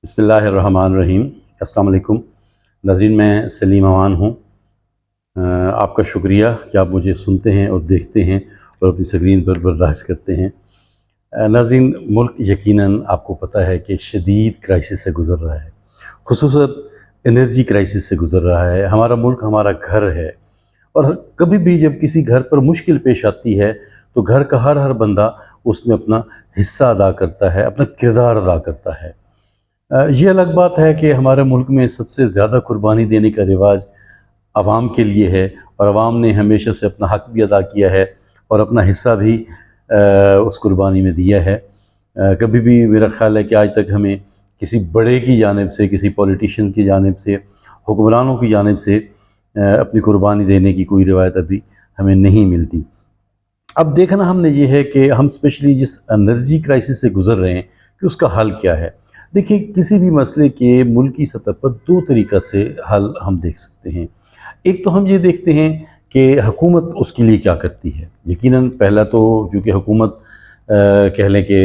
बिस्मिल्लाहिर्रहमानिर्रहीम। अस्सलाम वालेकुम नाज़रीन, मैं सलीम अमान हूँ। आपका शुक्रिया कि आप मुझे सुनते हैं और देखते हैं और अपनी स्क्रीन पर बर्दाश्त करते हैं। नाज़रीन, मुल्क यकीनन आपको पता है कि शदीद क्राइसिस से गुज़र रहा है, खुसूसन एनर्जी क्राइसिस से गुज़र रहा है। हमारा मुल्क हमारा घर है और कभी भी जब किसी घर पर मुश्किल पेश आती है तो घर का हर बंदा उसमें अपना हिस्सा अदा करता है, अपना किरदार अदा करता है। ये अलग बात है कि हमारे मुल्क में सबसे ज़्यादा कुर्बानी देने का रिवाज आवाम के लिए है और आवाम ने हमेशा से अपना हक़ भी अदा किया है और अपना हिस्सा भी उस कुर्बानी में दिया है। कभी भी मेरा ख़्याल है कि आज तक हमें किसी बड़े की जानिब से, किसी पॉलिटिशियन की जानिब से, हुक्मरानों की जानिब से अपनी कुर्बानी देने की कोई रिवायत अभी हमें नहीं मिलती। अब देखना हमने ये है कि हम स्पेशली जिस एनर्जी क्राइसिस से गुज़र रहे हैं कि उसका हल क्या है। देखिए, किसी भी मसले के मुल्की सतह पर दो तरीक़ा से हल हम देख सकते हैं। एक तो हम ये देखते हैं कि हुकूमत उसके लिए क्या करती है। यकीनन पहला तो जो कि हुकूमत कह लें कि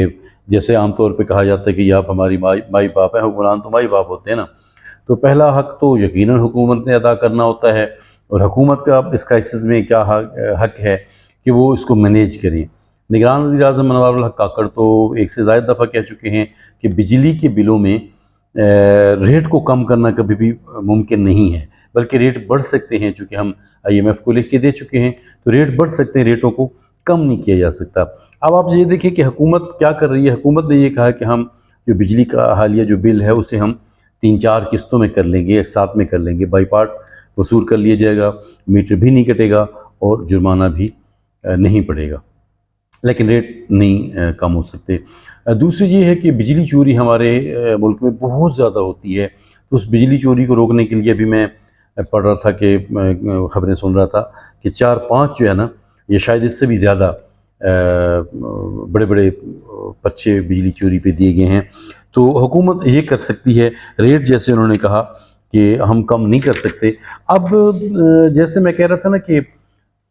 जैसे आम तौर पे कहा जाता है कि आप हमारी माई बाप हैं, हुक्मरान तो माई बाप होते हैं ना। तो पहला हक़ तो यकीनन हुकूमत ने अदा करना होता है और हुकूमत का इस क्राइसिस में क्या हक़ है कि वो इसको मैनेज करें। निगरान वज़ीर-ए-आज़म मनवारुल हक़ काकड़ तो एक से ज़ायद दफ़ा कह चुके हैं कि बिजली के बिलों में रेट को कम करना कभी भी मुमकिन नहीं है, बल्कि रेट बढ़ सकते हैं। चूँकि हम IMF को लिख के दे चुके हैं तो रेट बढ़ सकते हैं, रेटों को कम नहीं किया जा सकता। अब आप ये देखिए कि हुकूमत क्या कर रही है। हुकूमत ने ये कहा कि हम जो बिजली का हालिया जो बिल है उसे हम 3-4 किस्तों में कर लेंगे, एक साथ में कर लेंगे, बाई पार्ट वसूल कर लिया जाएगा, मीटर भी नहीं कटेगा और जुर्माना भी नहीं पड़ेगा, लेकिन रेट नहीं कम हो सकते। दूसरी ये है कि बिजली चोरी हमारे मुल्क में बहुत ज़्यादा होती है। तो उस बिजली चोरी को रोकने के लिए अभी मैं पढ़ रहा था कि ख़बरें सुन रहा था कि 4-5 जो है ना, ये शायद इससे भी ज़्यादा बड़े-बड़े पर्चे बिजली चोरी पे दिए गए हैं। तो हुकूमत ये कर सकती है। रेट जैसे उन्होंने कहा कि हम कम नहीं कर सकते। अब जैसे मैं कह रहा था ना कि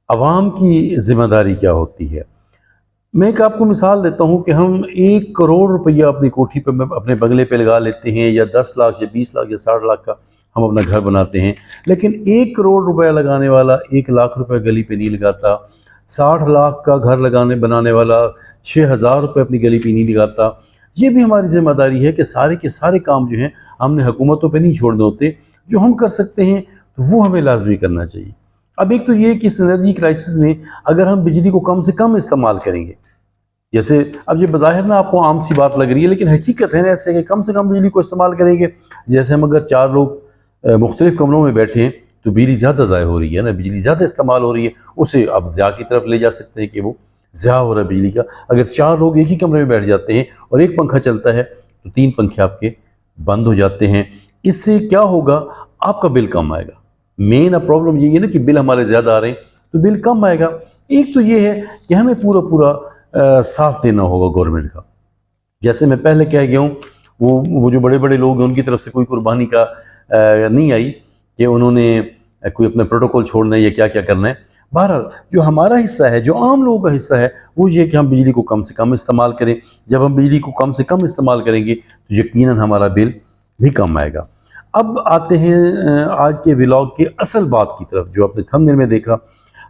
अवाम की ज़िम्मेदारी क्या होती है। मैं एक आपको मिसाल देता हूँ कि हम 1 करोड़ रुपया अपनी कोठी पे, अपने बंगले पे लगा लेते हैं, या 10 लाख या 20 लाख या 60 लाख का हम अपना घर बनाते हैं, लेकिन 1 करोड़ रुपया लगाने वाला 1 लाख रुपया गली पे नहीं लगाता। 60 लाख का घर बनाने वाला 6,000 रुपये अपनी गली पे नहीं लगाता। ये भी हमारी ज़िम्मेदारी है कि सारे के सारे काम जो हैं हमने हुकूमतों पे नहीं छोड़ने होते। जो हम कर सकते हैं तो वो हमें लाजमी करना चाहिए। अब एक तो ये कि इस एनर्जी क्राइसिस में अगर हम बिजली को कम से कम इस्तेमाल करेंगे, जैसे अब ये बज़ाहिर ना आपको आम सी बात लग रही है, लेकिन हकीकत है ना ऐसे कि कम से कम बिजली को इस्तेमाल करेंगे। जैसे हम अगर 4 लोग मुख्तलिफ कमरों में बैठे हैं तो बिजली ज़्यादा ज़ाय हो रही है ना, बिजली ज़्यादा इस्तेमाल हो रही है, उसे आप ज़िया की तरफ ले जा सकते हैं कि वो ज़िया हो रहा है बिजली का। अगर 4 लोग एक ही कमरे में बैठ जाते हैं और एक पंखा चलता है तो 3 पंखे आपके बंद हो जाते हैं। इससे क्या होगा, आपका बिल कम आएगा। मेन प्रॉब्लम यही है ना कि बिल हमारे ज़्यादा आ रहे हैं तो बिल कम आएगा। एक तो ये है कि हमें पूरा साथ देना होगा गवर्नमेंट का। जैसे मैं पहले कह गया हूँ, वो जो बड़े-बड़े लोग हैं उनकी तरफ से कोई कुर्बानी का नहीं आई कि उन्होंने कोई अपना प्रोटोकॉल छोड़ना है या क्या-क्या करना है। बहरहाल जो हमारा हिस्सा है, जो आम लोगों का हिस्सा है, वो ये कि हम बिजली को कम से कम इस्तेमाल करें। जब हम बिजली को कम से कम इस्तेमाल करेंगे तो यकीनन हमारा बिल भी कम आएगा। अब आते हैं आज के व्लॉग की असल बात की तरफ, जो आपने थंबनेल में देखा।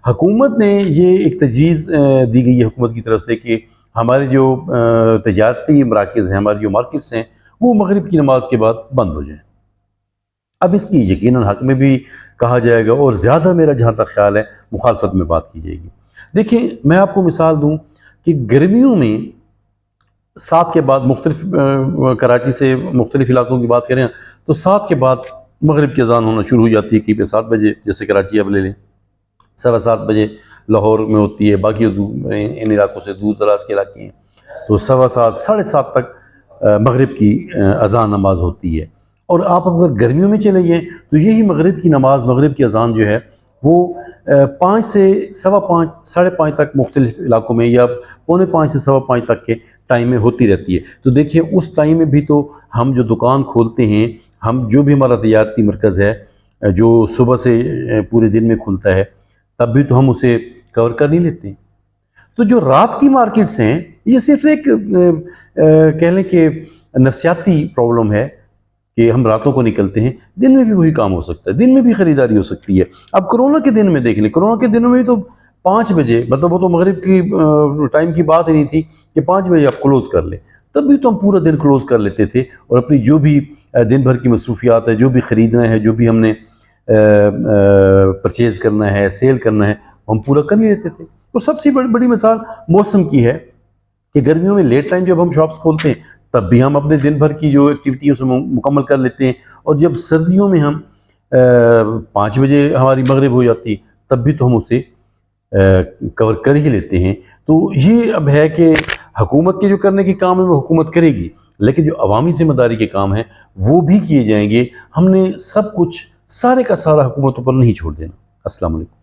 हुकूमत ने ये एक तजवीज़ दी गई है हुकूमत की तरफ से कि हमारे जो तजारती मराकज़ हैं, हमारी जो मार्केट्स हैं, वो मगरिब की नमाज के बाद बंद हो जाएँ। अब इसकी यकीनन हक़ में भी कहा जाएगा और ज़्यादा मेरा जहाँ तक ख़्याल है मुखालफत में बात की जाएगी। देखिए, मैं आपको मिसाल दूँ कि गर्मियों में 7 के बाद मुख्तलिफ कराची से मुख्तलिफ इलाकों की बात करें तो 7 के बाद मगरिब की अज़ान होना शुरू हो जाती है, कहीं पे 7 बजे, जैसे कराची अब ले लें, 7:15 बजे लाहौर में होती है। बाकी इन इलाकों से दूर दराज के इलाके हैं तो 7:15 साढ़े 7 तक मगरिब की अज़ान नमाज होती है। और आप अगर गर्मियों में चले गए तो यही मगरिब की नमाज, मगरिब की अज़ान जो है वो 5 से 5:15 साढ़े 5 तक मुख्तलिफ इलाकों में, या 4:45 से 5:15 तक के टाइम में होती रहती है। तो देखिए, उस टाइम में भी तो हम जो दुकान खोलते हैं, हम जो भी हमारा तजारती मरकज़ है जो सुबह से पूरे दिन में खुलता है, तब भी तो हम उसे कवर कर नहीं लेते। तो जो रात की मार्केट्स हैं, ये सिर्फ एक कह लें कि नफसियाती प्रॉब्लम है कि हम रातों को निकलते हैं, दिन में भी वही काम हो सकता है, दिन में भी ख़रीदारी हो सकती है। अब कोरोना के दिन में देख लें, कोरोना के दिनों में तो 5 बजे, मतलब वो तो मगरिब की टाइम की बात ही नहीं थी कि 5 बजे आप क्लोज़ कर लें, तब भी तो हम पूरा दिन क्लोज़ कर लेते थे और अपनी जो भी दिन भर की मसरूफियात है, जो भी ख़रीदना है, जो भी हमने परचेज़ करना है, सेल करना है, हम पूरा कर लेते थे। तो सबसे बड़ी मिसाल मौसम की है कि गर्मियों में लेट टाइम जब हम शॉप्स खोलते हैं, तब भी हम अपने दिन भर की जो एक्टिविटी है उसे मुकम्मल कर लेते हैं, और जब सर्दियों में हम 5 बजे हमारी मगरिब हो जाती है, तब भी तो हम उसे कवर कर ही लेते हैं। तो ये अब है कि हुकूमत के जो करने के काम है वो हुकूमत करेगी, लेकिन जो अवामी ज़िम्मेदारी के काम हैं वो भी किए जाएंगे। हमने सब कुछ सारे का सारा हुकूमत पर नहीं छोड़ देना। अस्सलाम वालेकुम।